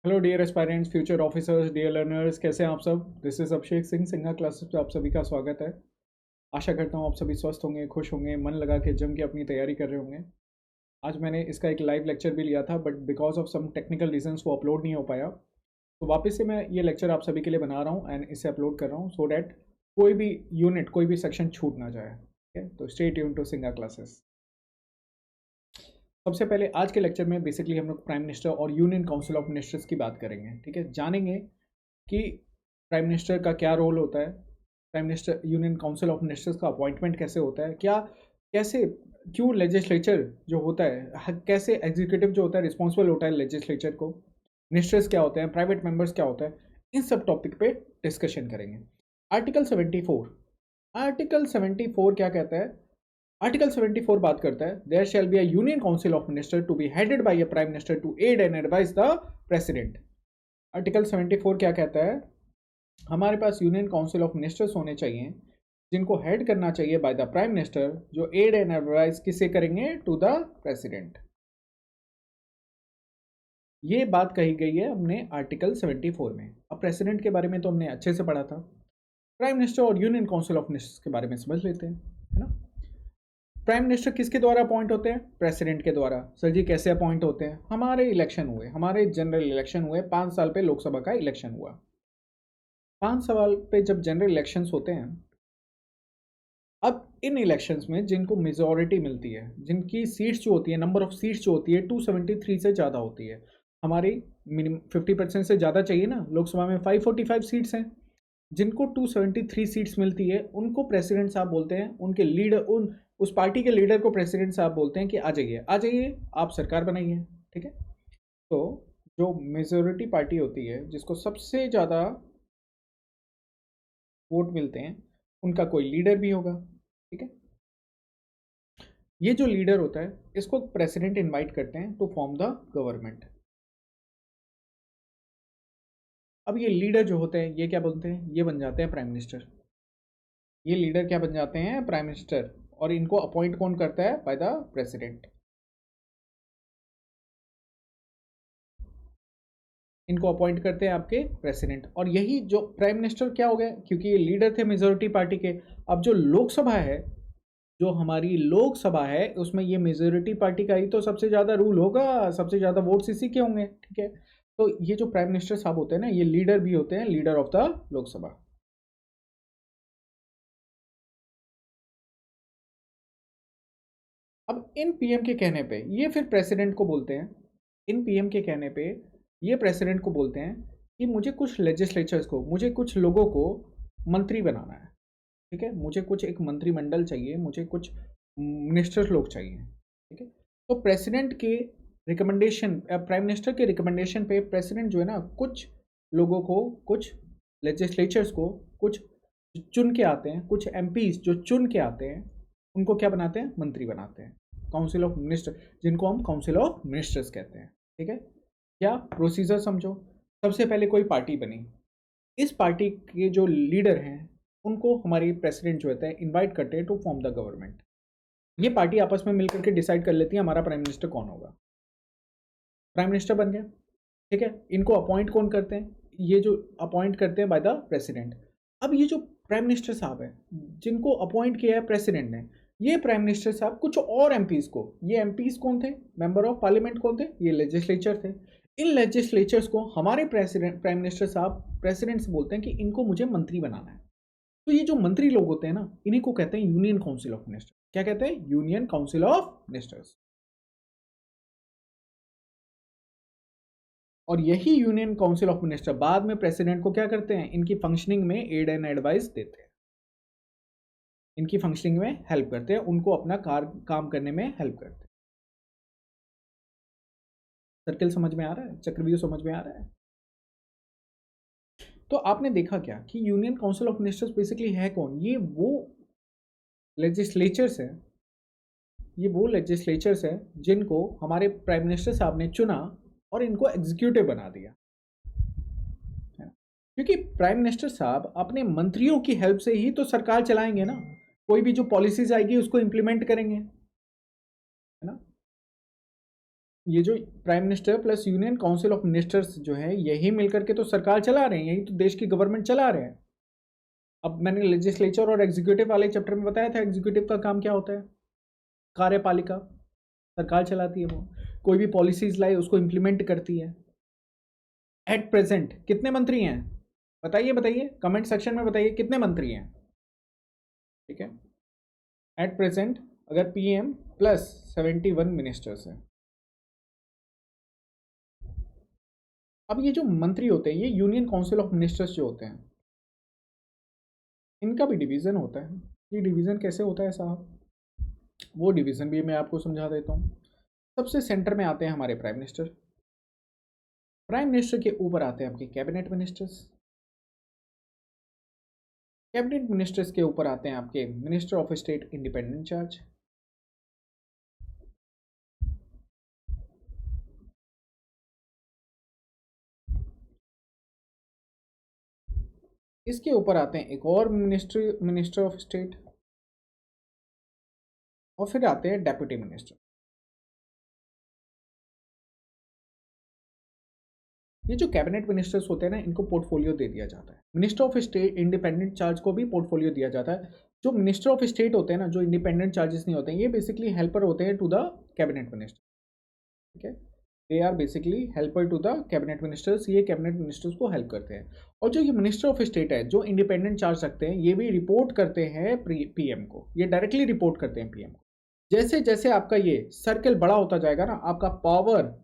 Hello dear aspirants, future officers, dear learners, कैसे हैं आप सब। This is Abhishek Singh, Singha classes पे आप सभी का स्वागत है। आशा करता हूँ आप सभी स्वस्थ होंगे, खुश होंगे, मन लगा के जम के अपनी तैयारी कर रहे होंगे। आज मैंने इसका एक लाइव लेक्चर भी लिया था, but because of some technical reasons वो अपलोड नहीं हो पाया। तो वापस से मैं ये लेक्चर आप सभी के लिए बना रहा हूँ एंड इसे अपलोड कर रहा हूँ सो डैट कोई भी यूनिट, कोई भी सेक्शन छूट ना जाए। ठीक है, तो stay tune to Singha classes. सबसे पहले आज के लेक्चर में बेसिकली हम लोग प्राइम मिनिस्टर और यूनियन काउंसिल ऑफ मिनिस्टर्स की बात करेंगे। ठीक है, जानेंगे कि प्राइम मिनिस्टर का क्या रोल होता है, prime minister union council of ministers का अपॉइंटमेंट कैसे होता है, क्या कैसे क्यों लेजिस्लेचर जो होता है, कैसे एग्जीक्यूटिव जो होता है रिस्पॉन्सिबल होता है लेजिस्लेचर को, मिनिस्टर्स क्या होते हैं, प्राइवेट मेंबर्स क्या होता है, इन सब टॉपिक पे डिस्कशन करेंगे। आर्टिकल 74, आर्टिकल 74 क्या कहता है? आर्टिकल 74 बात करता है there shall be a union council of minister to be headed by a prime minister to aid and advice the president. Article 74 क्या कहता है? हमारे पास यूनियन काउंसिल ऑफ मिनिस्टर्स होने चाहिए जिनको हेड करना चाहिए बाय द प्राइम मिनिस्टर, जो एड एंड एडवाइस किसे करेंगे? To the president. ये बात कही गई है हमने आर्टिकल 74 में। अब प्रेसिडेंट के बारे में तो हमने अच्छे से पढ़ा था, प्राइम मिनिस्टर और यूनियन काउंसिल ऑफ मिनिस्टर्स के बारे में समझ लेते हैं, है ना। प्राइम मिनिस्टर किसके द्वारा अपॉइंट होते हैं? प्रेसिडेंट के द्वारा। सर जी कैसे अपॉइंट होते हैं? हमारे इलेक्शन हुए, हमारे जनरल इलेक्शन हुए, 5 साल पे लोकसभा का इलेक्शन हुआ। 5 साल पे जब जनरल इलेक्शंस होते हैं, अब इन इलेक्शंस में जिनको मेजॉरिटी मिलती है, जिनकी सीट्स जो होती है, नंबर ऑफ सीट्स जो होती है 273 से ज़्यादा होती है, हमारी मिनिमम 50% से ज़्यादा चाहिए ना। लोकसभा में 545 सीट्स हैं, जिनको 273 सीट्स मिलती है उनको प्रेसिडेंट साहब बोलते हैं, उनके लीडर, उस पार्टी के लीडर को प्रेसिडेंट साहब बोलते हैं कि आ जाइए आ जाइए, आप सरकार बनाइए। ठीक है, तो जो मेजोरिटी पार्टी होती है, जिसको सबसे ज़्यादा वोट मिलते हैं, उनका कोई लीडर भी होगा। ठीक है, ये जो लीडर होता है इसको प्रेसिडेंट इनवाइट करते हैं टू फॉर्म द गवर्नमेंट। अब ये लीडर जो होते हैं ये क्या बोलते हैं? ये बन जाते हैं प्राइम मिनिस्टर। ये लीडर क्या बन जाते हैं? Prime minister. और इनको अपॉइंट कौन करता है? By the president. इनको अपॉइंट करते हैं आपके प्रेसिडेंट। और यही जो प्राइम मिनिस्टर क्या हो गया, क्योंकि ये लीडर थे मेजोरिटी पार्टी के। अब जो लोकसभा है, जो हमारी लोकसभा है, उसमें ये मेजोरिटी पार्टी का ही तो सबसे ज़्यादा रूल होगा, सबसे ज़्यादा वोट्स इसी के होंगे। ठीक है, तो ये जो प्राइम मिनिस्टर साहब होते हैं ना, ये लीडर भी होते हैं, लीडर ऑफ द लोकसभा। अब इन पीएम के कहने पे ये फिर प्रेसिडेंट को बोलते हैं, इन पीएम के कहने पे ये प्रेसिडेंट को बोलते हैं कि मुझे कुछ लेजिस्लेचर्स को, मुझे कुछ लोगों को मंत्री बनाना है। ठीक है, मुझे कुछ एक मंत्रिमंडल चाहिए, मुझे कुछ मिनिस्टर्स लोग चाहिए। ठीक है, तो प्रेसिडेंट के रिकमेंडेशन, प्राइम मिनिस्टर के रिकमेंडेशन पे प्रेसिडेंट जो है ना, कुछ लोगों को, कुछ लेजिस्लेचर्स को, कुछ चुन के आते हैं, कुछ एमपीज जो चुन के आते हैं, उनको क्या बनाते हैं? मंत्री बनाते हैं, काउंसिल ऑफ मिनिस्टर, जिनको हम काउंसिल ऑफ मिनिस्टर्स कहते हैं। ठीक है, क्या प्रोसीजर समझो। सबसे पहले कोई पार्टी बनी, इस पार्टी के जो लीडर हैं उनको हमारी प्रेसिडेंट जो होता है इनवाइट करते हैं टू फॉर्म द गवर्नमेंट। ये पार्टी आपस में मिलकर के डिसाइड कर लेती है हमारा प्राइम मिनिस्टर कौन होगा। प्राइम मिनिस्टर बन गया। ठीक है, इनको अपॉइंट कौन करते हैं? ये जो अपॉइंट करते हैं बाय द प्रेसिडेंट। अब ये जो प्राइम मिनिस्टर साहब है, जिनको अपॉइंट किया है प्रेसिडेंट ने, ये प्राइम मिनिस्टर साहब कुछ और एमपीज को, ये एमपीज कौन थे? मेंबर ऑफ पार्लियामेंट कौन थे? ये लेजिस्लेचर थे। इन लेजिस्लेचर्स को हमारे प्रेसिडेंट, प्राइम मिनिस्टर साहब प्रेसिडेंट से बोलते हैं कि इनको मुझे मंत्री बनाना है। तो ये जो मंत्री लोग होते हैं ना, इन्हीं को कहते हैं यूनियन काउंसिल ऑफ मिनिस्टर्स। क्या कहते हैं? Union council of ministers. और यही यूनियन काउंसिल ऑफ मिनिस्टर बाद में प्रेसिडेंट को क्या करते हैं? इनकी फंक्शनिंग में एड एंड एडवाइस देते हैं, इनकी फंक्शनिंग में हेल्प करते हैं, उनको अपना काम करने में हेल्प करते हैं। सर्किल समझ में आ रहा है? चक्रव्यूह समझ में आ रहा है? तो आपने देखा क्या कि union council of ministers basically है कौन? ये वो लेजिस्लेचर्स हैं, ये वो लेजिस्लेचर्स हैं जिनको हमारे प्राइम मिनिस्टर साहब ने चुना और इनको एग्जीक्यूटिव बना दिया। क्योंकि प्राइम मिनिस्टर साहब अपने मंत्रियों की हेल्प से ही तो सरकार चलाएंगे ना, कोई भी जो पॉलिसीज आएगी उसको इंप्लीमेंट करेंगे, है ना। ये जो prime minister plus union council of ministers जो है, यही मिलकर के तो सरकार चला रहे हैं, यही तो देश की गवर्नमेंट चला रहे हैं। अब मैंने लेजिस्लेचर और एग्जीक्यूटिव वाले चैप्टर में बताया था, एग्जीक्यूटिव का काम क्या होता है, कार्यपालिका, सरकार चलाती है वो, कोई भी पॉलिसीज लाए उसको इम्प्लीमेंट करती है। एट प्रेजेंट कितने मंत्री हैं, बताइए बताइए, कमेंट सेक्शन में बताइए कितने मंत्री हैं। ठीक है, एट प्रेजेंट अगर पीएम प्लस 71 मिनिस्टर्स हैं। अब ये जो मंत्री होते हैं, ये यूनियन काउंसिल ऑफ मिनिस्टर्स जो होते हैं, इनका भी डिवीज़न होता है। ये डिवीज़न कैसे होता है साहब, वो डिवीज़न भी मैं आपको समझा देता हूँ। सबसे सेंटर में आते हैं हमारे प्राइम मिनिस्टर। प्राइम मिनिस्टर के ऊपर आते हैं आपके कैबिनेट मिनिस्टर्स। कैबिनेट मिनिस्टर्स के ऊपर आते हैं आपके minister of state independent charge. इसके ऊपर आते हैं एक और मिनिस्टर ऑफ स्टेट, और फिर आते हैं डेप्यूटी मिनिस्टर। ये जो कैबिनेट मिनिस्टर्स होते हैं ना, इनको पोर्टफोलियो दे दिया जाता है। Minister of state independent charge को भी पोर्टफोलियो दिया जाता है। जो मिनिस्टर ऑफ स्टेट होते हैं ना, जो इंडिपेंडेंट चार्जेस नहीं होते हैं, ये बेसिकली हेल्पर होते हैं टू द कैबिनेट मिनिस्टर। ठीक है, they are basically helper to the cabinet ministers, ये कैबिनेट मिनिस्टर्स को हेल्प करते हैं। और जो ये मिनिस्टर ऑफ स्टेट है, जो इंडिपेंडेंट चार्ज रखते हैं, ये भी रिपोर्ट करते हैं पीएम को, ये डायरेक्टली रिपोर्ट करते हैं पीएम को। जैसे जैसे आपका ये सर्कल बड़ा होता जाएगा ना, आपका पावर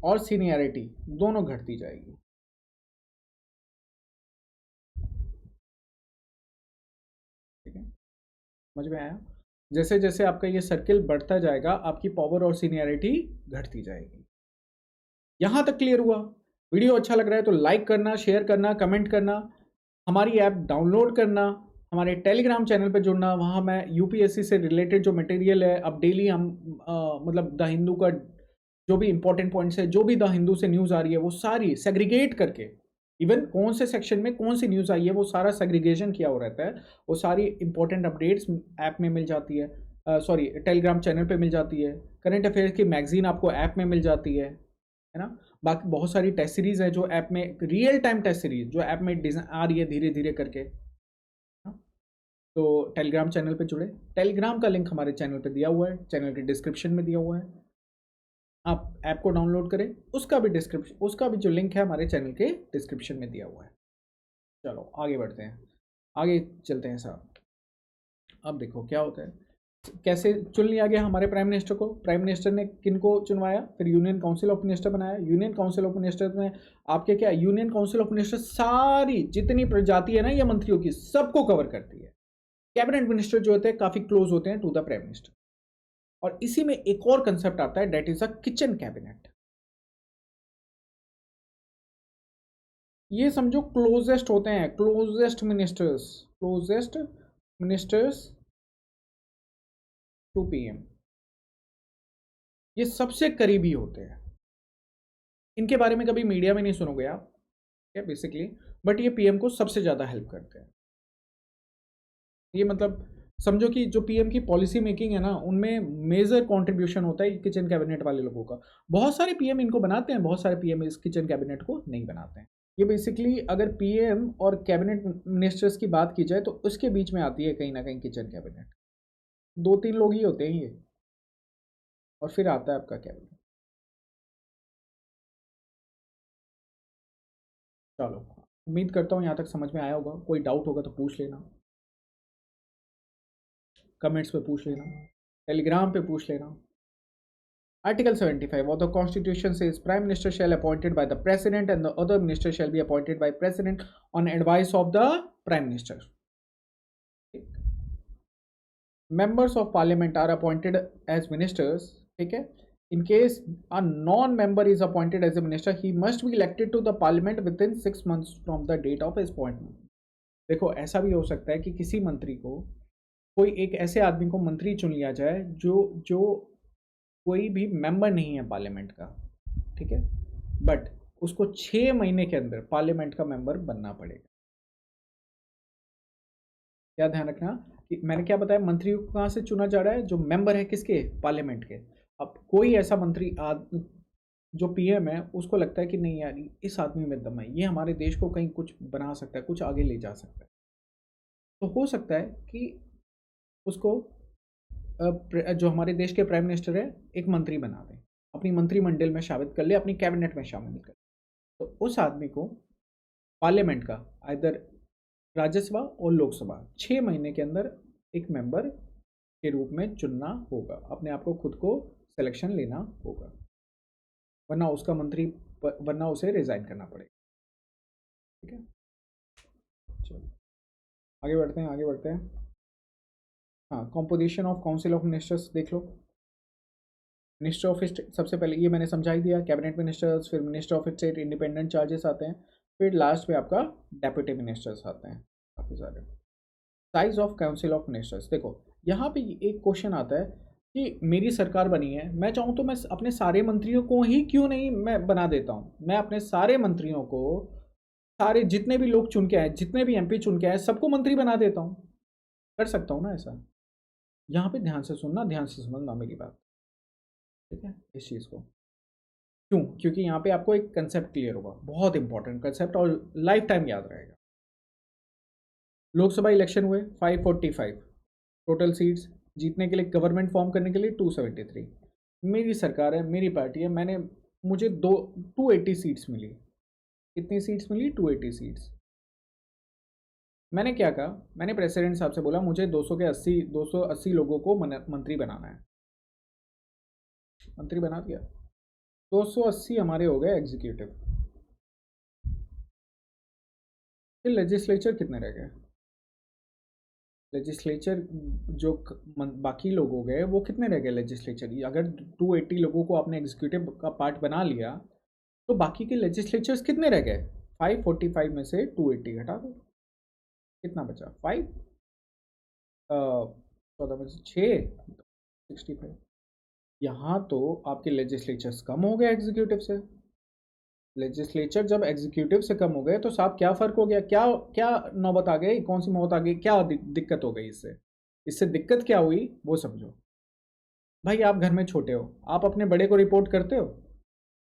और सीनियरिटी दोनों घटती जाएगी। ठीक है, समझ में आया? जैसे जैसे आपका ये सर्कल बढ़ता जाएगा, आपकी पावर और सीनियरिटी घटती जाएगी। यहां तक क्लियर हुआ? वीडियो अच्छा लग रहा है तो लाइक करना, शेयर करना, कमेंट करना, हमारी ऐप डाउनलोड करना, हमारे टेलीग्राम चैनल पे जुड़ना। वहाँ मैं यूपीएससी से रिलेटेड जो मटेरियल है, अब डेली हम मतलब द हिंदू का जो भी इंपॉर्टेंट पॉइंट्स है, जो भी द हिंदू से न्यूज़ आ रही है, वो सारी सेग्रीगेट करके, इवन कौन से सेक्शन में कौन सी न्यूज़ आई है, वो सारा सेग्रीगेशन किया हुआ रहता है। वो सारी इंपॉर्टेंट अपडेट्स ऐप में मिल जाती है, सॉरी टेलीग्राम चैनल पे मिल जाती है। करंट अफेयर्स की मैगजीन आपको ऐप में मिल जाती है ना। बाकी बहुत सारी टेस्ट सीरीज है जो ऐप में, रियल टाइम टेस्ट सीरीज जो ऐप में आ रही है धीरे धीरे करके। हाँ? तो टेलीग्राम चैनल पे जुड़े, टेलीग्राम का लिंक हमारे चैनल पे दिया हुआ है, चैनल के डिस्क्रिप्शन में दिया हुआ है। आप ऐप को डाउनलोड करें, उसका भी डिस्क्रिप्शन, उसका भी जो लिंक है हमारे चैनल के डिस्क्रिप्शन में दिया हुआ है। चलो आगे बढ़ते हैं, आगे चलते हैं साहब। अब देखो क्या होता है, कैसे चुन लिया गया हमारे प्राइम मिनिस्टर को। प्राइम मिनिस्टर ने किन को चुनवाया, फिर यूनियन काउंसिल ऑफ मिनिस्टर बनाया। यूनियन काउंसिल ऑफ मिनिस्टर में आपके क्या, यूनियन काउंसिल ऑफ मिनिस्टर सारी जितनी प्रजाति है ना ये मंत्रियों की, सबको कवर करती है। कैबिनेट मिनिस्टर जो होते हैं काफी क्लोज होते हैं टू द प्राइम मिनिस्टर। और इसी में एक और कंसेप्ट आता है, that is a kitchen cabinet. ये समझो क्लोजेस्ट होते हैं, क्लोजेस्ट मिनिस्टर्स टू पीएम, ये सबसे करीबी होते हैं। इनके बारे में कभी मीडिया में नहीं सुनोगे आप, क्या बेसिकली, बट ये पीएम को सबसे ज़्यादा हेल्प करते हैं। ये मतलब समझो कि जो पीएम की पॉलिसी मेकिंग है ना, उनमें मेजर कंट्रीब्यूशन होता है किचन कैबिनेट वाले लोगों का। बहुत सारे पीएम इनको बनाते हैं, बहुत सारे पीएम इस किचन कैबिनेट को नहीं बनाते हैं। ये बेसिकली अगर पीएम और कैबिनेट मिनिस्टर्स की बात की जाए तो उसके बीच में आती है कहीं ना कहीं किचन कैबिनेट। 2-3 लोग ही होते हैं ये, और फिर आता है आपका कैबिनेट। चलो, उम्मीद करता हूँ यहाँ तक समझ में आया होगा। कोई डाउट होगा तो पूछ लेना, कमेंट्स पे पूछ लेना, टेलीग्राम पे पूछ लेना। Article 75 of the Constitution says Prime Minister shall appointed by the President and the other minister shall be appointed by President on advice of the Prime Minister. Members of Parliament are appointed as ministers. ठीक है, in case a non-member is appointed as a minister, he must be elected to the Parliament within 6 months from the date of his appointment. देखो ऐसा भी हो सकता है कि किसी मंत्री को, कोई एक ऐसे आदमी को मंत्री चुन लिया जाए जो जो कोई भी मेंबर नहीं है पार्लियामेंट का, ठीक है, बट उसको 6 महीने के अंदर पार्लियामेंट का मेंबर बनना पड़ेगा। क्या ध्यान रखना कि मैंने क्या बताया, मंत्रियों को कहाँ से चुना जा रहा है, जो मेंबर है किसके, पार्लियामेंट के। अब कोई ऐसा मंत्री जो पीएम है उसको लगता है कि नहीं यार इस आदमी में दम है, ये हमारे देश को कहीं कुछ बना सकता है, कुछ आगे ले जा सकता है, तो हो सकता है कि उसको जो हमारे देश के प्राइम मिनिस्टर है एक मंत्री बना दें, अपनी मंत्रिमंडल में शामिल कर ले, अपनी कैबिनेट में शामिल कर ले। तो उस आदमी को पार्लियामेंट का इधर राज्यसभा और लोकसभा 6 महीने के अंदर एक मेंबर के रूप में चुनना होगा, अपने आप को खुद को सिलेक्शन लेना होगा, वरना उसका मंत्री वरना उसे रिजाइन करना पड़ेगा। ठीक है, चलो आगे बढ़ते हैं, आगे बढ़ते हैं। हाँ, composition of council of ministers देख लो। मिनिस्टर ऑफ स्टेट सबसे पहले ये मैंने समझा ही दिया, कैबिनेट मिनिस्टर्स, फिर minister of state independent charges आते हैं, फिर लास्ट में आपका डेप्यूटी मिनिस्टर्स आते हैं काफ़ी सारे। Size of council of ministers देखो, यहाँ पे एक क्वेश्चन आता है कि मेरी सरकार बनी है, मैं चाहूँ तो मैं अपने सारे मंत्रियों को ही क्यों नहीं मैं बना देता हूँ, मैं अपने सारे मंत्रियों को, सारे जितने भी लोग चुन के आए, जितने भी एमपी चुन के आए, सबको मंत्री बना देता हूँ, कर सकता हूँ ना ऐसा। यहाँ पे ध्यान से सुनना, ध्यान से समझना मेरी बात, ठीक है, इस चीज़ को क्यों, क्योंकि यहाँ पे आपको एक कंसेप्ट क्लियर होगा, बहुत इंपॉर्टेंट कंसेप्ट और लाइफ टाइम याद रहेगा। लोकसभा इलेक्शन हुए 545, टोटल सीट्स जीतने के लिए, गवर्नमेंट फॉर्म करने के लिए 273, मेरी सरकार है, मेरी पार्टी है, मुझे 280 सीट्स मिली। कितनी सीट्स मिली? 280 सीट्स। मैंने क्या कहा, मैंने प्रेसिडेंट साहब से बोला मुझे 280 लोगों को मंत्री बनाना है, मंत्री बना दिया। 280 हमारे हो गए एग्जीक्यूटिव, फिर लेजिस्लेचर कितने रह गए? लेजिस्लेचर जो बाकी लोग हो गए वो कितने रह गए लेजिस्लेचर? अगर 280 लोगों को आपने एग्जीक्यूटिव का पार्ट बना लिया तो बाकी के लेजिस्लेचर्स कितने रह गए? 545 में से 280 घटा दो, कितना बचा? 5 14 में से 6 65। यहाँ तो आपके लेजिस्लेचर्स कम हो गए एग्जीक्यूटिव से। लेजिस्लेचर जब एग्जीक्यूटिव से कम हो गए तो साहब क्या फ़र्क हो गया? क्या क्या नौबत आ गई? कौन सी नौबत आ गई? क्या दिक्कत हो गई इससे? इससे दिक्कत क्या हुई वो समझो। भाई आप घर में छोटे हो, आप अपने बड़े को रिपोर्ट करते हो,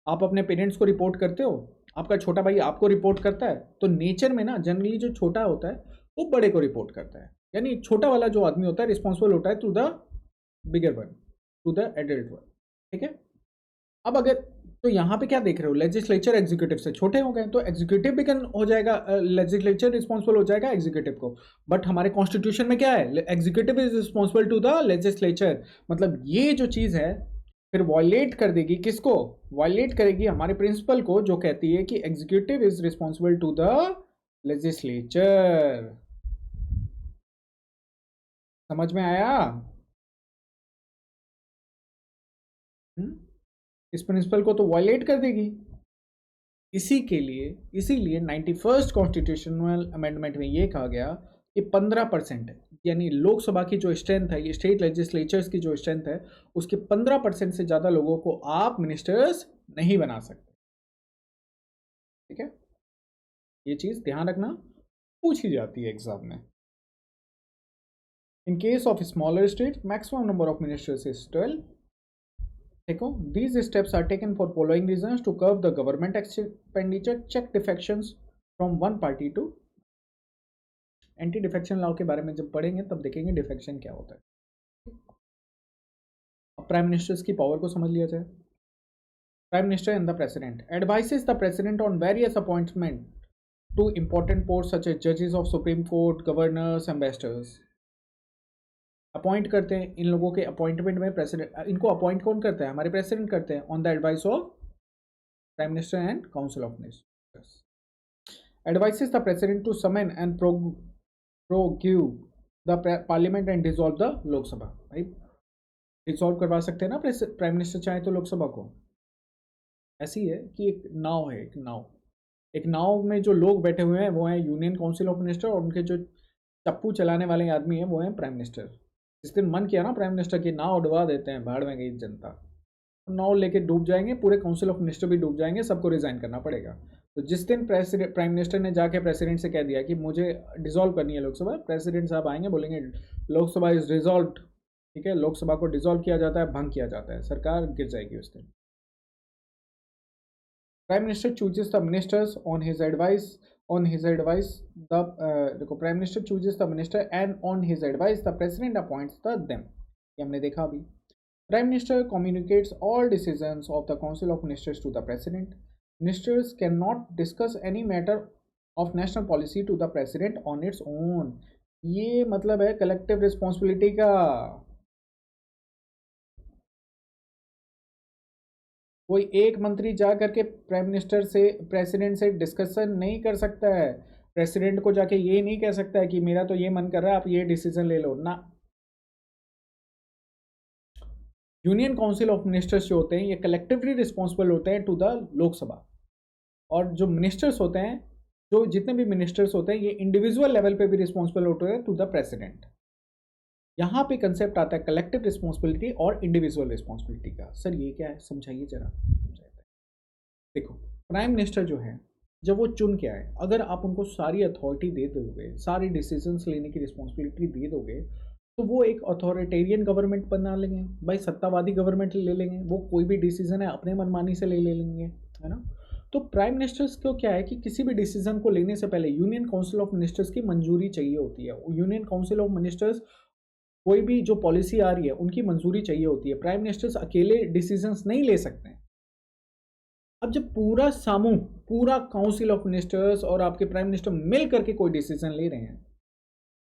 आप अपने पेरेंट्स को रिपोर्ट करते हो, आपका छोटा भाई आपको रिपोर्ट करता है, तो नेचर में ना जनरली जो छोटा होता है वो बड़े को रिपोर्ट करता है, यानी छोटा वाला जो आदमी होता है रिस्पॉन्सिबल होता है to the bigger one, to the adult one. ठीक है, अब अगर तो यहाँ पे क्या देख रहे हो, लेजिस्लेचर एग्जीक्यूटिव से छोटे हो गए तो एग्जीक्यूटिव भी हो जाएगा, लेजिस्लेचर रिस्पॉन्सिबल हो जाएगा एग्जीक्यूटिव को। बट हमारे कॉन्स्टिट्यूशन में क्या है, executive is responsible to the legislature, मतलब ये जो चीज़ है फिर वायलेट कर देगी किसको? वायलेट करेगी हमारे प्रिंसिपल को, जो कहती है कि executive is responsible to the legislature. समझ में आया? इस प्रिंसिपल को तो वायलेट कर देगी। इसीलिए 91st कॉन्स्टिट्यूशनल अमेंडमेंट में ये कहा गया कि 15%, यानी लोकसभा की जो स्ट्रेंथ है, ये स्टेट लेजिस्लेचर्स की जो स्ट्रेंथ है, उसके 15% से ज़्यादा लोगों को आप मिनिस्टर्स नहीं बना सकते। ठीक है, ये चीज़ ध्यान रखना, पूछी जाती है एग्जाम में। In case of smaller state maximum number of ministers is 12। देखो, these steps are taken for following reasons: to curb the government expenditure, check defections from one party to। Anti defection law के बारे में जब पढ़ेंगे तब देखेंगे defection क्या होता है। अब प्राइम मिनिस्टर्स की पावर को समझ लिया जाए। Prime minister and the president advises the president on various appointment to important post such as जजेस of supreme court, governors, ambassadors. Appoint करते हैं इन लोगों के अपॉइंटमेंट में प्रेसिडेंट, इनको अपॉइंट कौन करता है? हमारे प्रेसिडेंट करते हैं, on the advice of prime minister and council of ministers. Advises the president to summon and prorogue the parliament and dissolve the Lok Sabha. भाई डिसॉल्व करवा सकते हैं ना प्राइम मिनिस्टर चाहे तो लोकसभा को। ऐसी है कि एक नाव है, एक नाव में जो लोग बैठे हुए हैं वो हैं यूनियन काउंसिल ऑफ मिनिस्टर, और उनके जो चप्पू चलाने वाले आदमी हैं वो हैं प्राइम मिनिस्टर। जिस दिन मन किया ना प्राइम मिनिस्टर की, नाव उड़वा देते हैं, भाड़ में गई जनता, नाव लेके डूब जाएंगे, पूरे काउंसिल ऑफ मिनिस्टर भी डूब जाएंगे, सबको रिजाइन करना पड़ेगा। तो जिस दिन प्राइम मिनिस्टर ने जाके प्रेसिडेंट से कह दिया कि मुझे डिसॉल्व करनी है लोकसभा, प्रेसिडेंट साहब आएंगे बोलेंगे लोकसभा इज डिसॉल्व्ड। ठीक है, लोकसभा को डिसॉल्व किया जाता है, भंग किया जाता है, सरकार गिर जाएगी उस दिन। Prime minister chooses the ministers on his advice the देखो, prime minister chooses the minister and on his advice the president appoints the them, ये हमने देखा अभी। Prime minister communicates all decisions of the council of ministers to the president. Ministers cannot discuss any matter of national policy to the president on its own. ये मतलब है collective responsibility का। कोई एक मंत्री जा करके प्राइम मिनिस्टर से, प्रेसिडेंट से डिस्कशन नहीं कर सकता है। प्रेसिडेंट को जाके ये नहीं कह सकता है कि मेरा तो ये मन कर रहा है, आप ये डिसीजन ले लो ना। यूनियन काउंसिल ऑफ मिनिस्टर्स जो होते हैं ये कलेक्टिवली रिस्पॉन्सिबल होते हैं टू द लोकसभा, और जो मिनिस्टर्स होते हैं, जो जितने भी मिनिस्टर्स होते हैं, ये इंडिविजुअल लेवल पे भी रिस्पॉन्सिबल होते हैं टू द प्रेसिडेंट। यहाँ पे कंसेप्ट आता है कलेक्टिव रिस्पॉन्सिबिलिटी और इंडिविजुअल रिस्पॉन्सिबिलिटी का। सर ये क्या है, समझाइए जरा। देखो, प्राइम मिनिस्टर जो है, जब वो चुन के आए, अगर आप उनको सारी अथॉरिटी दे दोगे, सारी डिसीजंस लेने की रिस्पॉन्सिबिलिटी दे दोगे, तो वो एक अथॉरिटेरियन गवर्नमेंट बना लेंगे भाई, सत्तावादी गवर्नमेंट ले लेंगे। वो कोई भी डिसीजन है अपने मनमानी से ले लेंगे, है ना। तो प्राइम मिनिस्टर्स को क्या है कि किसी भी डिसीजन को लेने से पहले यूनियन काउंसिल ऑफ मिनिस्टर्स की मंजूरी चाहिए होती है। यूनियन काउंसिल ऑफ मिनिस्टर्स कोई भी जो पॉलिसी आ रही है उनकी मंजूरी चाहिए होती है। प्राइम मिनिस्टर्स अकेले डिसीजंस नहीं ले सकते हैं। अब जब पूरा समूह, पूरा काउंसिल ऑफ मिनिस्टर्स और आपके प्राइम मिनिस्टर मिल करके कोई डिसीजन ले रहे हैं,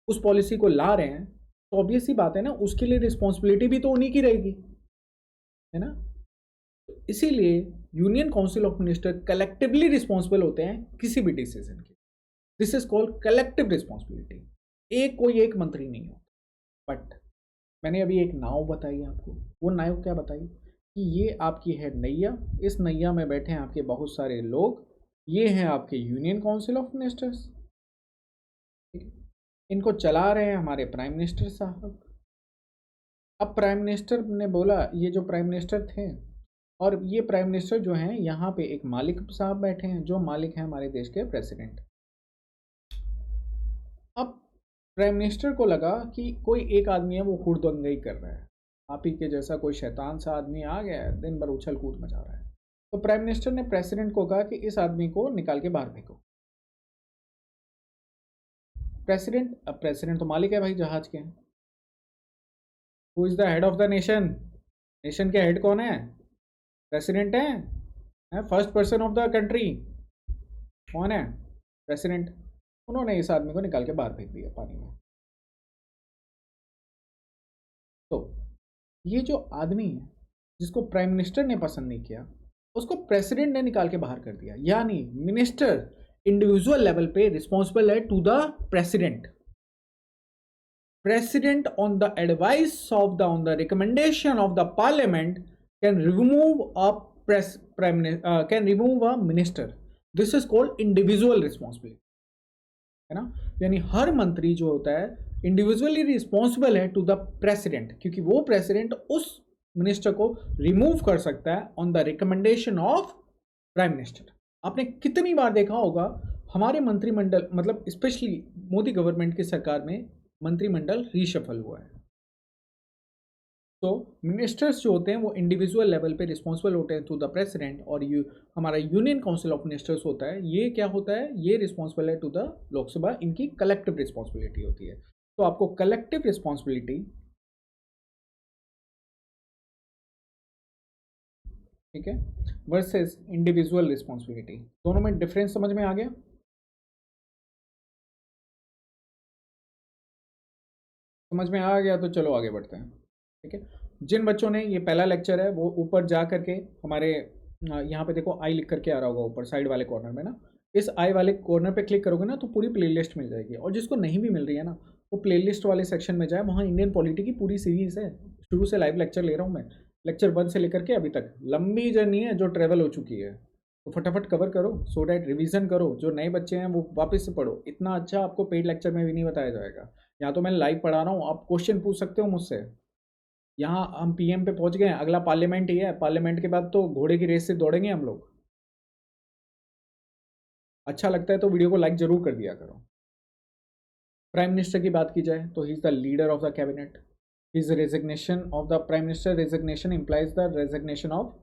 उस पॉलिसी को ला रहे हैं, तो ऑब्वियस सी बात है ना, उसके लिए रिस्पॉन्सिबिलिटी भी तो उन्हीं की रहेगी, है ना। इसीलिए union council of minister collectively responsible होते हैं किसी भी डिसीजन की। This is called collective responsibility. कोई एक मंत्री नहीं होता। बट मैंने अभी एक नाव बताई आपको, वो नाव क्या बताई कि ये आपकी है नैया, इस नैया में बैठे हैं आपके बहुत सारे लोग, ये हैं आपके यूनियन काउंसिल ऑफ मिनिस्टर्स, ठीक है। इनको चला रहे हैं हमारे प्राइम मिनिस्टर साहब। अब प्राइम मिनिस्टर ने बोला, ये जो प्राइम मिनिस्टर थे, और ये प्राइम मिनिस्टर जो हैं, यहाँ पे एक मालिक साहब बैठे हैं, जो मालिक हैं हमारे देश के प्रेसिडेंट। अब प्राइम मिनिस्टर को लगा कि कोई एक आदमी है वो हुड़दंगई कर रहा है, आप ही के जैसा कोई शैतान सा आदमी आ गया है, दिन भर उछल कूद मचा रहा है। तो प्राइम मिनिस्टर ने प्रेसिडेंट को कहा कि इस आदमी को निकाल के बाहर फेंको। प्रेसिडेंट तो मालिक है भाई जहाज के। Who is the head of the nation? Nation के हेड कौन है? प्रेसिडेंट है। First person of the country कौन है? प्रेसिडेंट। उन्होंने इस आदमी को निकाल के बाहर फेंक दिया पानी में। तो ये जो आदमी है जिसको प्राइम मिनिस्टर ने पसंद नहीं किया, उसको प्रेसिडेंट ने निकाल के बाहर कर दिया। यानी मिनिस्टर इंडिविजुअल लेवल पे रिस्पॉन्सिबल है to the president. President on the advice of the, on the recommendation of the parliament can remove a minister. This is called individual responsibility, है ना। यानी हर मंत्री जो होता है इंडिविजुअली रिस्पॉन्सिबल है टू द प्रेसिडेंट, क्योंकि वो प्रेसिडेंट उस मिनिस्टर को रिमूव कर सकता है on the recommendation of prime minister. आपने कितनी बार देखा होगा हमारे मंत्रिमंडल, मतलब स्पेशली मोदी गवर्नमेंट की सरकार में मंत्रिमंडल रीशफल हुआ है। तो मिनिस्टर्स जो होते हैं वो इंडिविजुअल लेवल पे रिस्पॉन्सिबल होते हैं टू द प्रेसिडेंट, और हमारा यूनियन काउंसिल ऑफ मिनिस्टर्स होता है, ये क्या होता है, ये रिस्पॉन्सिबल है टू द लोकसभा। इनकी कलेक्टिव रिस्पॉन्सिबिलिटी होती है। तो आपको कलेक्टिव रिस्पॉन्सिबिलिटी, ठीक है, वर्सेस इंडिविजुअल रिस्पॉन्सिबिलिटी, दोनों में डिफरेंस समझ में आ गया? समझ में आ गया तो चलो आगे बढ़ते हैं, ठीक है। जिन बच्चों ने, ये पहला लेक्चर है, वो ऊपर जा करके हमारे यहाँ पे देखो आई लिख करके आ रहा होगा ऊपर साइड वाले कॉर्नर में ना, इस आई वाले कॉर्नर पे क्लिक करोगे ना तो पूरी प्लेलिस्ट मिल जाएगी। और जिसको नहीं भी मिल रही है ना, वो प्लेलिस्ट वाले सेक्शन में जाए, वहाँ इंडियन पॉलिटी की पूरी सीरीज है। शुरू से लाइव लेक्चर ले रहा हूँ मैं, लेक्चर 1 से लेकर के अभी तक लंबी जर्नी है जो ट्रेवल हो चुकी है। तो फटाफट कवर करो, सो डैट रिवीजन करो। जो नए बच्चे हैं वो वापस से पढ़ो। इतना अच्छा आपको पेड लेक्चर में भी नहीं बताया जाएगा। यहाँ तो मैं लाइव पढ़ा रहा हूँ, आप क्वेश्चन पूछ सकते हो मुझसे। यहाँ हम पीएम पे पहुँच गए हैं, अगला पार्लियामेंट ही है। पार्लियामेंट के बाद तो घोड़े की रेस से दौड़ेंगे हम लोग। अच्छा लगता है तो वीडियो को लाइक जरूर कर दिया करो। प्राइम मिनिस्टर की बात की जाए तो he is the leader of the cabinet. His resignation of the prime minister, resignation implies the resignation of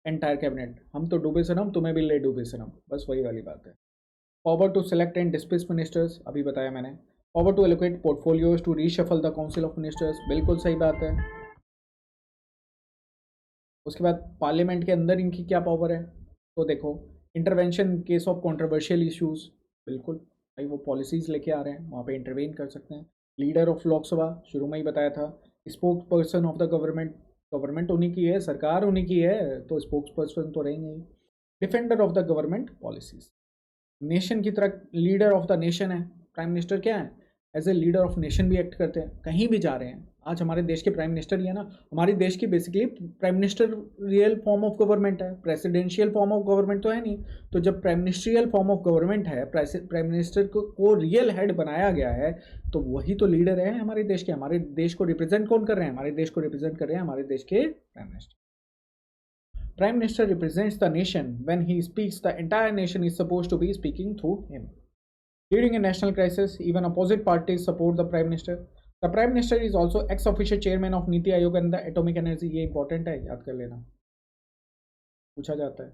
entire cabinet, हम तो डूबे सनम, तुम्हें भी ले डूबे सनम, बस वही वाली बात है। Power to select and dismiss ministers, अभी बताया मैंने। Power to allocate portfolios to reshuffle the council of ministers, बिल्कुल सही बात है। उसके बाद पार्लियामेंट के अंदर इनकी क्या पावर है, तो देखो, intervention case of controversial issues, बिल्कुल भाई वो पॉलिसीज लेके आ रहे हैं, वहाँ पे इंटरवेन कर सकते हैं। लीडर ऑफ लोकसभा, शुरू में ही बताया था। Spokes person of the government, government उन्हीं की है, सरकार उन्हीं की है, तो स्पोक्स पर्सन तो रहेंगे ही। Defender of the government policies, nation की तरह लीडर ऑफ द नेशन है। प्राइम मिनिस्टर क्या है, as a leader of nation भी एक्ट करते हैं, कहीं भी जा रहे हैं। आज हमारे देश के प्राइम मिनिस्टर ही है ना, हमारे देश की basically prime minister real form of government है, प्रेसिडेंशियल फॉर्म ऑफ गवर्नमेंट तो है नहीं। तो जब prime ministerial form of government है, प्राइम मिनिस्टर को रियल हेड बनाया गया है, तो वही तो लीडर है हमारे देश के। हमारे देश को रिप्रेजेंट कौन कर रहे हैं, हमारे देश को रिप्रेजेंट कर रहे हैं हमारे देश के prime minister. Prime Minister represents the nation. When he speaks, the entire nation is supposed to be speaking through him. During a national crisis, even opposite parties support the Prime Minister. The Prime Minister is also ex-officio chairman of Niti Aayog and the Atomic Energy. ये important है, याद कर लेना, पूछा जाता है।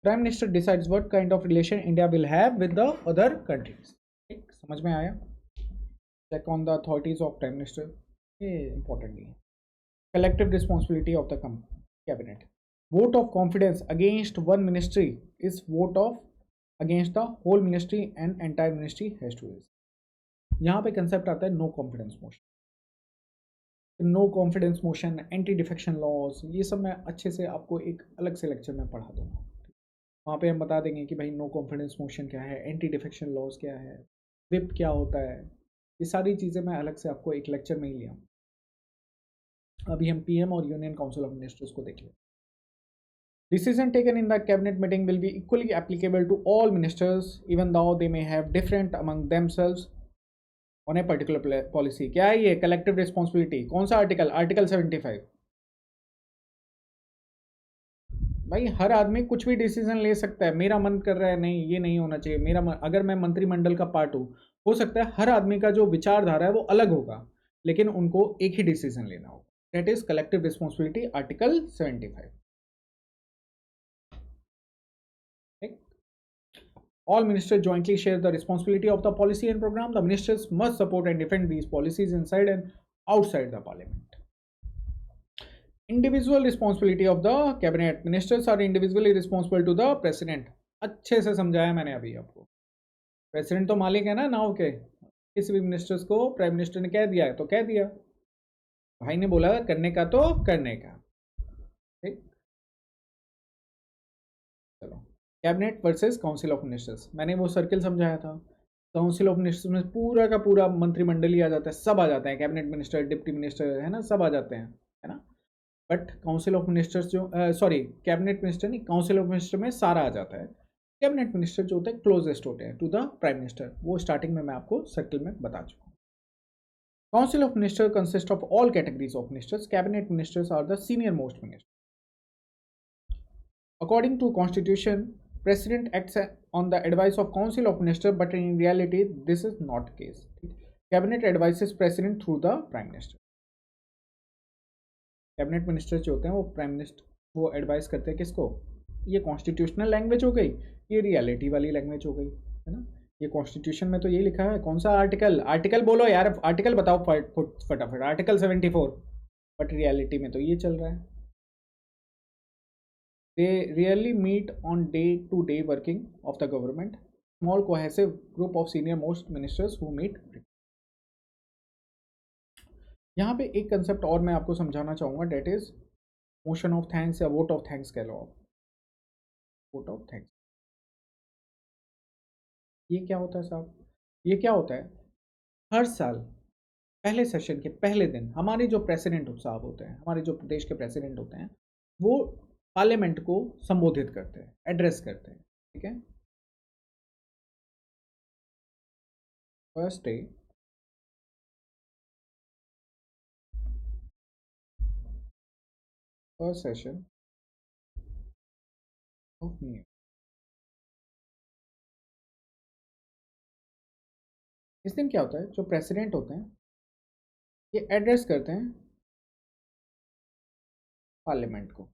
Prime Minister decides what kind of relation India will have with the other countries. ठीक, समझ में आया? Check on the authorities of Prime Minister. ये important नहीं है। Collective responsibility of the cabinet. Vote of confidence against one ministry is vote of against the whole ministry and entire ministry has to raise. यहाँ पे concept आता है no confidence motion. No confidence motion, anti defection laws, ये सब मैं अच्छे से आपको एक अलग से लेक्चर में पढ़ा दूंगा। वहाँ पे हम बता देंगे कि भाई नो कॉन्फिडेंस मोशन क्या है, एंटी डिफेक्शन लॉज क्या है, विप क्या होता है, ये सारी चीज़ें मैं अलग से आपको एक लेक्चर में ही लिया। अभी हम पीएम और यूनियन काउंसिल ऑफ मिनिस्टर्स को देख लें। Decision taken in the cabinet meeting will be equally applicable to all ministers, even though they may have different among themselves on a particular policy. क्या है ये कलेक्टिव रिस्पॉन्सिबिलिटी, कौन सा article, article 75। भाई हर आदमी कुछ भी डिसीजन ले सकता है, मेरा मन कर रहा है नहीं ये नहीं होना चाहिए, अगर मैं मंत्रिमंडल का पार्ट हूँ, हो सकता है हर आदमी का जो विचारधारा है वो अलग होगा, लेकिन उनको एक ही डिसीजन लेना होगा। That is collective responsibility, article 75। All ministers jointly share the responsibility of the policy and program. The ministers must support and defend these policies inside and outside the parliament. Individual responsibility of the cabinet. Ministers are individually responsible to the president. अच्छे से समझाया मैंने अभी आपको। President तो मालिक है ना नाव के, किसी भी मिनिस्टर्स को प्राइम मिनिस्टर ने कह दिया है तो कह दिया, भाई ने बोला करने का तो करने का। ठीक, चलो, cabinet versus council of ministers, मैंने वो सर्किल समझाया था। काउंसिल ऑफ मिनिस्टर्स में पूरा का पूरा मंत्रिमंडल ही आ जाता है, सब आ जाते हैं, कैबिनेट मिनिस्टर, डिप्टी मिनिस्टर, है ना, सब आ जाते हैं, है ना। बट काउंसिल ऑफ मिनिस्टर्स जो सॉरी कैबिनेट मिनिस्टर नहीं, काउंसिल ऑफ मिनिस्टर में सारा आ जाता है। कैबिनेट मिनिस्टर जो होते हैं क्लोजेस्ट होते हैं टू द प्राइम मिनिस्टर, वो स्टार्टिंग में मैं आपको सर्किल में बता चुका हूँ। Council of minister consist of all categories of ministers. Cabinet ministers are the senior most minister. According to Constitution, President acts on the advice of Council of Ministers, but in reality, this is not the case. Cabinet advises President through the Prime Minister. Cabinet minister जो होते हैं वो prime minister वो advice करते हैं किसको, ये constitutional language हो गई, ये रियलिटी वाली लैंग्वेज हो गई, है ना। ये कॉन्स्टिट्यूशन में तो ये लिखा है, कौन सा आर्टिकल, आर्टिकल बोलो यार, आर्टिकल बताओ फटाफट, आर्टिकल 74, बट रियलिटी में तो ये चल रहा है। They rarely meet on day-to-day working of the government. Small cohesive group of senior most ministers who meet. यहाँ पे एक कंसेप्ट और मैं आपको समझाना चाहूँगा, that is motion of thanks या वोट ऑफ थैंक्स कह लो आप। वोट ऑफ थैंक्स ये क्या होता है साहब, ये क्या होता है, हर साल पहले सेशन के पहले दिन हमारे जो प्रेसिडेंट साहब होते हैं, हमारे जो प्रदेश के प्रेसिडेंट होते हैं, वो पार्लियामेंट को संबोधित करते हैं, एड्रेस करते हैं, ठीक है। First day first session of new, इस दिन क्या होता है, जो प्रेसिडेंट होते हैं ये एड्रेस करते हैं पार्लियामेंट को,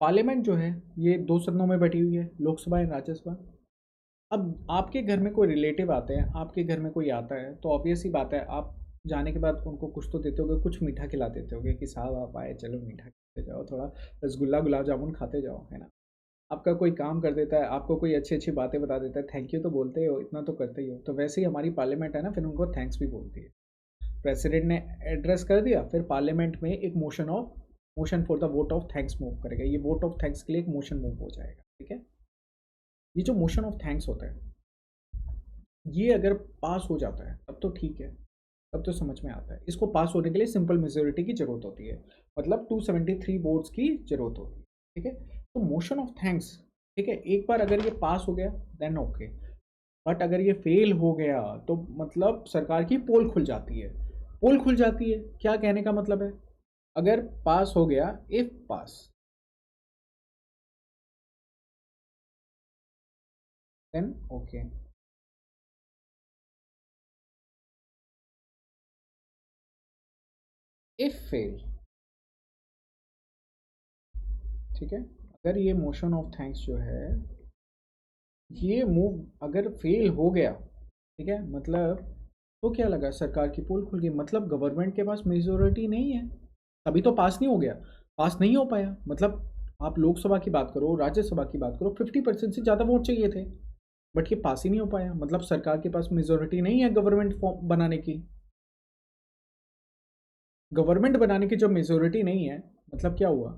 पार्लियामेंट जो है ये 2 सदनों में बैठी हुई है, लोकसभा एंड राज्यसभा। अब आपके घर में कोई रिलेटिव आते हैं, आपके घर में कोई आता है, तो ऑब्वियस ही बात है आप जाने के बाद उनको कुछ तो देते होगे, कुछ मीठा खिला देते होगे कि साहब आप आए, चलो मीठा खाते जाओ, थोड़ा रसगुल्ला गुलाब जामुन खाते जाओ, है ना। आपका कोई काम कर देता है, आपको कोई अच्छी अच्छी बातें बता देता है, थैंक यू तो बोलते हो, इतना तो करते ही हो। तो वैसे ही हमारी पार्लियामेंट है ना, फिर उनको थैंक्स भी बोलती है। प्रेसिडेंट ने एड्रेस कर दिया, फिर पार्लियामेंट में एक motion for the vote of thanks move करेगा। ये वोट ऑफ थैंक्स के लिए एक मोशन मूव हो जाएगा, ठीक है। ये जो मोशन ऑफ थैंक्स होता है, ये अगर पास हो जाता है तब तो ठीक है, तब तो समझ में आता है। इसको पास होने के लिए सिंपल मेजोरिटी की जरूरत होती है, मतलब 273 वोट्स की जरूरत होती है, ठीक है। तो मोशन ऑफ थैंक्स, ठीक है, एक बार अगर ये पास हो गया देन ओके, बट अगर ये फेल हो गया तो मतलब सरकार की पोल खुल जाती है। पोल खुल जाती है, क्या कहने का मतलब है, अगर पास हो गया, if pass, then okay, if fail, ठीक है। अगर ये मोशन ऑफ थैंक्स जो है, ये मूव अगर फेल हो गया, ठीक है, मतलब तो क्या लगा, सरकार की पोल खुल गई, मतलब गवर्नमेंट के पास मेजोरिटी नहीं है, तभी तो पास नहीं हो गया। पास नहीं हो पाया मतलब आप लोकसभा की बात करो, राज्यसभा की बात करो, 50% से ज़्यादा वोट चाहिए थे, बट ये पास ही नहीं हो पाया, मतलब सरकार के पास मेजोरिटी नहीं है गवर्नमेंट फॉर्म बनाने की। गवर्नमेंट बनाने की जब मेजोरिटी नहीं है, मतलब क्या हुआ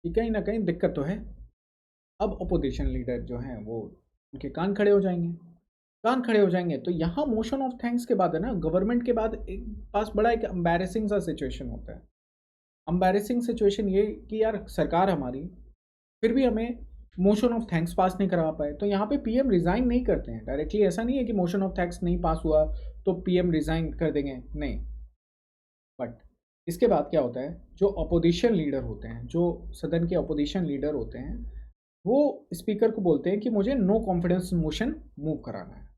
कि कहीं ना कहीं दिक्कत तो है। अब अपोजिशन लीडर जो हैं वो उनके कान खड़े हो जाएंगे, कान खड़े हो जाएंगे। तो यहाँ मोशन ऑफ थैंक्स के बाद है ना, गवर्नमेंट के बाद एक पास बड़ा एक एम्बैरेसिंग सा सिचुएशन होता है। एम्बैरेसिंग सिचुएशन ये कि यार सरकार हमारी फिर भी हमें मोशन ऑफ थैंक्स पास नहीं करा पाए। तो यहाँ पे पीएम रिजाइन नहीं करते हैं डायरेक्टली, ऐसा नहीं है कि मोशन ऑफ थैंक्स नहीं पास हुआ तो पीएम रिजाइन कर देंगे, नहीं। बट इसके बाद क्या होता है, जो अपोजिशन लीडर होते हैं, जो सदन के अपोजिशन लीडर होते हैं, वो स्पीकर को बोलते हैं कि मुझे नो कॉन्फिडेंस मोशन मूव कराना है।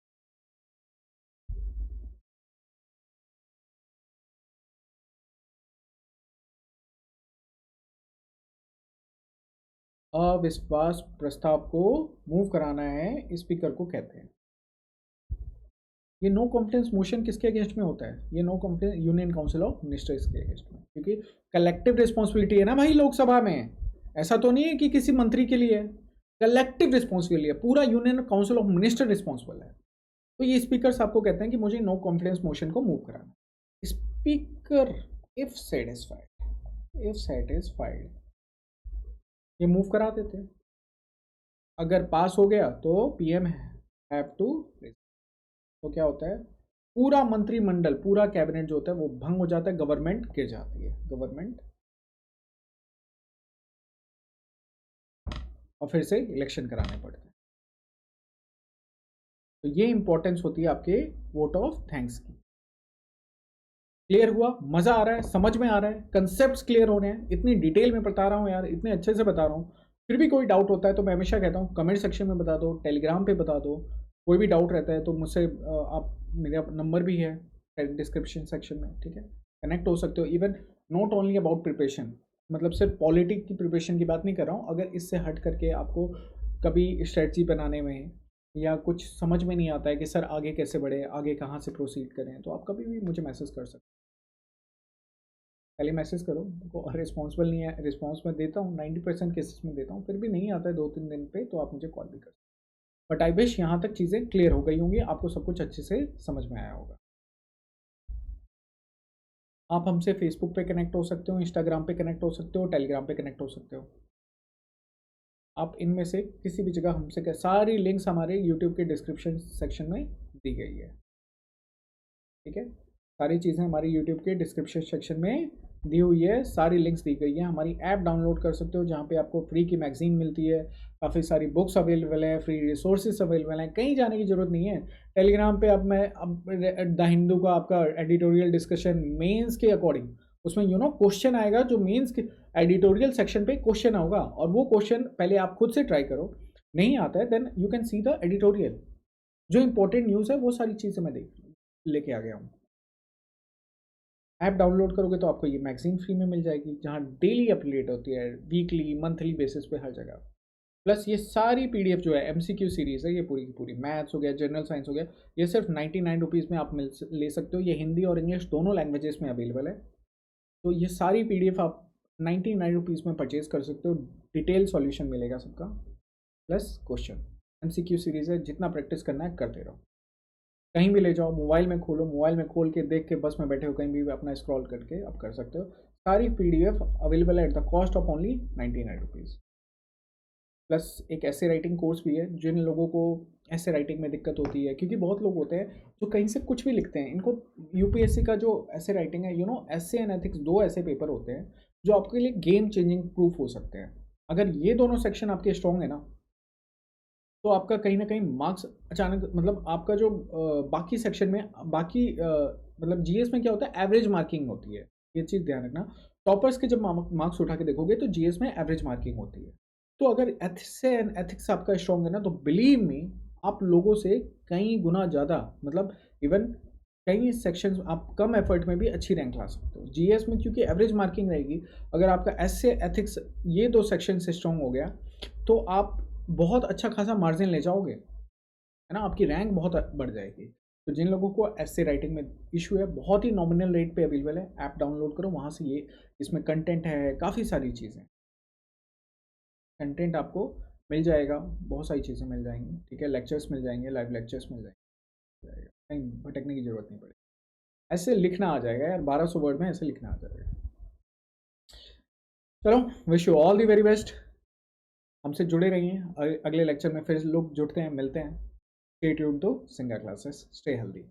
अविश्वास प्रस्ताव को मूव कराना है, स्पीकर को कहते हैं। ये नो कॉन्फिडेंस मोशन किसके अगेंस्ट में होता है, ये no confidence union council of ministers के अगेंस्ट में, क्योंकि कलेक्टिव रिस्पॉन्सिबिलिटी है ना भाई लोकसभा में। ऐसा तो नहीं है कि किसी मंत्री के लिए, कलेक्टिव रिस्पॉन्सिबिलिटी है, पूरा union council of minister responsible है। तो ये स्पीकर साहब को कहते हैं कि मुझे नो कॉन्फिडेंस मोशन को मूव कराना। स्पीकर इफ सेटिस्फाइड ये मूव करा देते हैं। अगर पास हो गया तो पीएम हैव टू, तो क्या होता है, पूरा मंत्रिमंडल, पूरा कैबिनेट जो होता है वो भंग हो जाता है, गवर्नमेंट गिर जाती है, गवर्नमेंट, और फिर से इलेक्शन कराने पड़ते हैं। तो ये इंपॉर्टेंस होती है आपके वोट ऑफ थैंक्स की। क्लियर हुआ, मजा आ रहा है, समझ में आ रहा है, कंसेप्ट क्लियर हो रहे हैं, इतनी डिटेल में बता रहा हूँ यार, इतने अच्छे से बता रहा हूँ। फिर भी कोई डाउट होता है तो मैं हमेशा कहता हूँ कमेंट सेक्शन में बता दो, टेलीग्राम पे बता दो। कोई भी डाउट रहता है तो मुझसे आप, मेरा नंबर भी है डिस्क्रिप्शन सेक्शन में, ठीक है, कनेक्ट हो सकते हो। Even not only about preparation, मतलब सिर्फ पॉलिटिक्स की प्रिपरेशन की बात नहीं कर रहा हूँ, अगर इससे हट करके आपको कभी स्ट्रेटजी बनाने में या कुछ समझ में नहीं आता है कि सर आगे कैसे बढ़े, आगे कहाँ से प्रोसीड करें, तो आप कभी भी मुझे मैसेज कर सकते हो। पहले मैसेज करो, रिस्पॉन्सिबल नहीं है, रिस्पॉन्स मैं देता हूँ 90% केसेस में देता हूँ, फिर भी नहीं आता है 2-3 दिन पे तो आप मुझे कॉल भी कर सकते हो। बट आई विश यहाँ तक चीज़ें क्लियर हो गई होंगी, आपको सब कुछ अच्छे से समझ में आया होगा। आप हमसे फेसबुक पे कनेक्ट हो सकते हो, इंस्टाग्राम पे कनेक्ट हो सकते हो, टेलीग्राम पे कनेक्ट हो सकते हो। आप इनमें से किसी भी जगह हमसे, सारी लिंक्स हमारे यूट्यूब के डिस्क्रिप्शन सेक्शन में दी गई है, ठीक है। सारी चीज़ें हमारी यूट्यूब के डिस्क्रिप्शन सेक्शन में दी हुई है, सारी लिंक्स दी गई है। हमारी ऐप डाउनलोड कर सकते हो जहाँ पे आपको फ्री की मैगजीन मिलती है, काफ़ी सारी बुक्स अवेलेबल हैं, फ्री रिसोर्सेज अवेलेबल हैं, कहीं जाने की ज़रूरत नहीं है। टेलीग्राम पे अब द हिंदू का आपका एडिटोरियल डिस्कशन मेंस के अकॉर्डिंग, उसमें क्वेश्चन आएगा, जो मेंस के एडिटोरियल सेक्शन पे क्वेश्चन होगा, और वो क्वेश्चन पहले आप खुद से ट्राई करो, नहीं आता है then you can see the editorial, जो इंपॉर्टेंट न्यूज़ है वो सारी चीज़ें मैं लेके आ गया हूँ। ऐप डाउनलोड करोगे तो आपको ये मैगजीन फ्री में मिल जाएगी, जहाँ डेली अपडेट होती है, वीकली मंथली बेसिस पे हर जगह। प्लस ये सारी पीडीएफ जो है एमसीक्यू सीरीज़ है, ये पूरी की पूरी, मैथ्स हो गया, जनरल साइंस हो गया, ये सिर्फ 99 रुपीज़ में आप ले सकते हो। ये हिंदी और इंग्लिश दोनों लैंग्वेजेस में अवेलेबल है। तो ये सारी पीडीएफ आप 99 रुपीज़ में परचेज कर सकते हो। डिटेल सॉल्यूशन मिलेगा सबका, प्लस क्वेश्चन। एमसीक्यू सीरीज़ है, जितना प्रैक्टिस करना है करते रहो। कहीं भी ले जाओ, मोबाइल में खोलो, मोबाइल में खोल के देख के बस में बैठे हो, कहीं भी अपना स्क्रॉल करके आप कर सकते हो। सारी पीडीएफ अवेलेबल है at the cost of only 99 rupees. Plus एक ऐसे राइटिंग कोर्स भी है, जिन लोगों को ऐसे राइटिंग में दिक्कत होती है, क्योंकि बहुत लोग होते हैं जो कहीं से कुछ भी लिखते हैं। इनको यूपीएससी का जो ऐसे राइटिंग है, एसे एंड एथिक्स, दो ऐसे पेपर होते हैं जो आपके लिए गेम चेंजिंग प्रूफ हो सकते हैं। अगर ये दोनों सेक्शन आपके स्ट्रॉन्ग है ना, तो आपका कहीं ना कहीं मार्क्स अचानक, मतलब आपका जो बाकी सेक्शन में, बाकी मतलब जीएस में क्या होता है, एवरेज मार्किंग होती है। ये चीज़ ध्यान रखना। टॉपर्स के जब मार्क्स उठा के देखोगे तो जीएस में एवरेज मार्किंग होती है। तो अगर एथिक्स आपका स्ट्रॉन्ग है ना, तो बिलीव मी, आप लोगों से कई गुना ज़्यादा, मतलब इवन कई सेक्शंस आप कम एफर्ट में भी अच्छी रैंक ला सकते हो। जीएस में क्योंकि एवरेज मार्किंग रहेगी, अगर आपका एस एथिक्स ये दो सेक्शन से स्ट्रॉन्ग हो गया, तो आप बहुत अच्छा खासा मार्जिन ले जाओगे, है ना, आपकी रैंक बहुत बढ़ जाएगी। तो जिन लोगों को ऐसे राइटिंग में इशू है, बहुत ही नॉमिनल रेट पे अवेलेबल है, ऐप डाउनलोड करो, वहाँ से ये इसमें कंटेंट है, काफ़ी सारी चीज़ें, कंटेंट आपको मिल जाएगा, बहुत सारी चीज़ें मिल जाएंगी, ठीक है, लेक्चर्स मिल जाएंगे, लाइव लेक्चर्स मिल जाएंगे, कहीं भटकने की ज़रूरत नहीं पड़ेगी। ऐसे लिखना आ जाएगा यार, 1200 वर्ड में ऐसे लिखना आ जाएगा। चलो, wish you all the very best. हमसे जुड़े रहिए, अगले लेक्चर में फिर लोग जुड़ते हैं, मिलते हैं। स्टे ट्यून्ड टू सिंगा क्लासेस, स्टे हेल्दी।